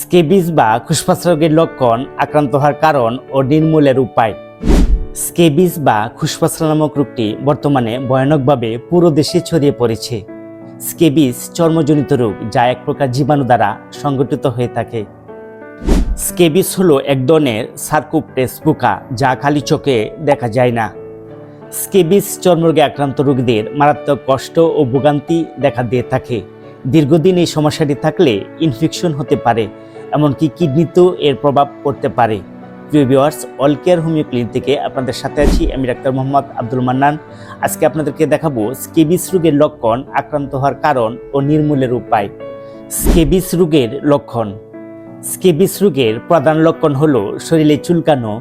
Scabies বা খুসফাস রোগের লক্ষণ, আক্রান্ত হওয়ার কারণ ও নির্মূলের উপায়। স্কেবিস বা খুসফাস নামক রোগটি বর্তমানে ভয়ানকভাবে পুরো দেশে ছড়িয়ে পড়েছে। স্কেবিস চর্মজনিত রোগ, যা এক প্রকার জীবাণু দ্বারা সংগঠিত হয়ে থাকে। স্কেবিস হলো এক ধরনের সার্কোপ্টেস পোকা, যা খালি চোখে দেখা যায় না। স্কেবিস চর্মরোগে আক্রান্ত রোগীদের মারাত্মক কষ্ট ও ভোগান্তি দেখা দিয়ে থাকে। দীর্ঘদিন এই সমস্যাটি থাকলে ইনফেকশন হতে পারে, এমনকি কিডনিতেও এর প্রভাব পড়তে পারে। প্রিয় viewers, all care homeo clinic থেকে আপনাদের সাথে আছি আমি ডাক্তার মোহাম্মদ আব্দুল মান্নান। আজকে আপনাদেরকে দেখাবো স্কেবিস রোগের লক্ষণ, আক্রান্ত হওয়ার কারণ ও নির্মূলের উপায়। স্কেবিস রোগের লক্ষণ। স্কেবিস রোগের প্রধান লক্ষণ হলো শরীরে চুলকানো,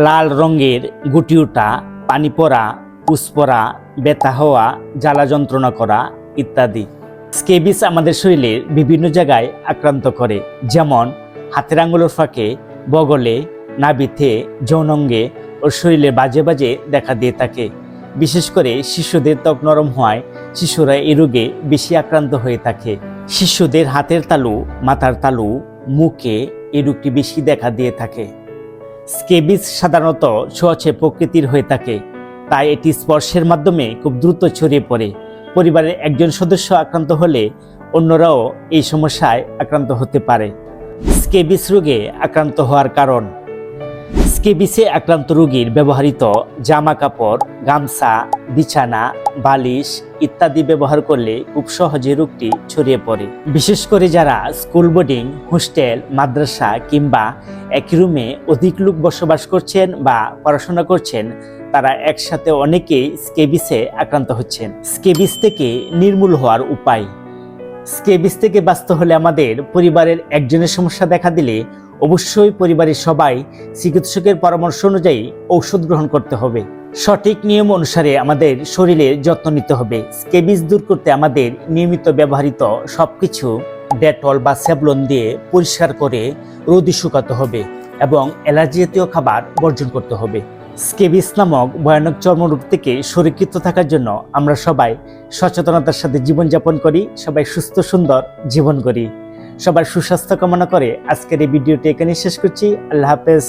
লাল রঙের গুটি ওঠা, পানি পড়া, পুষ পড়া, ব্যথা হওয়া, জ্বালা যন্ত্রণা করা ইত্যাদি। স্কেবিস আমাদের শরীরের বিভিন্ন জায়গায় আক্রান্ত করে, যেমন হাতের আঙ্গুলের ফাঁকে, বগলে, নাভিতে, যৌনাঙ্গে ও শরীরে বাজে বাজে দেখা দিয়ে থাকে। বিশেষ করে শিশুদের ত্বক নরম হওয়ায় শিশুরা এই রোগে বেশি আক্রান্ত হয়ে থাকে। শিশুদের হাতের তালু, মাথার তালু, মুখে এই রোগটি বেশি দেখা দিয়ে থাকে। স্কেবিস সাধারণত ছোঁয়াচে প্রকৃতির হয়ে থাকে, তাই এটি স্পর্শের মাধ্যমে খুব দ্রুত ছড়িয়ে পড়ে। পরিবারের একজন সদস্য আক্রান্ত হলে অন্যরাও এই সমস্যায় আক্রান্ত হতে পারে। স্কেবিস রোগে আক্রান্ত হওয়ার কারণ। স্কেবিসে আক্রান্ত রোগীর ব্যবহৃত জামা কাপড়, গামছা, বিছানা, বালিশ ইত্যাদি ব্যবহার করলে খুব সহজে রোগটি ছড়িয়ে পড়ে। বিশেষ করে যারা স্কুল, বোর্ডিং, হোস্টেল, মাদ্রাসা কিংবা একই রুমে অধিক লোক বসবাস করছেন বা পড়াশোনা করছেন, তারা একসাথে অনেকেই স্কেবিসে আক্রান্ত হচ্ছেন। স্কেবিস থেকে নির্মূল হওয়ার উপায়। স্কেবিস থেকে বাঁচতে হলে আমাদের পরিবারের একজনের সমস্যা দেখা দিলে অবশ্যই পরিবারের সবাই চিকিৎসকের পরামর্শ অনুযায়ী ঔষধ গ্রহণ করতে হবে। সঠিক নিয়ম অনুসারে আমাদের শরীরের যত্ন নিতে হবে। স্কেবিস দূর করতে আমাদের নিয়মিত ব্যবহৃত সবকিছু ডেটল বা স্যাভলন দিয়ে পরিষ্কার করে রোদে শুকাতে হবে এবং অ্যালার্জি জাতীয় খাবার বর্জন করতে হবে। স্কেবিস নামক ভয়ানক চর্মরোগ থেকে সুরক্ষিত থাকার জন্য আমরা সবাই সচেতনতার সাথে জীবনযাপন করি, সবাই সুস্থ সুন্দর জীবন করি। সবার সুস্বাস্থ্য কামনা করে আজকের এই ভিডিওটি এখানে শেষ করছি। আল্লাহ হাফেজ।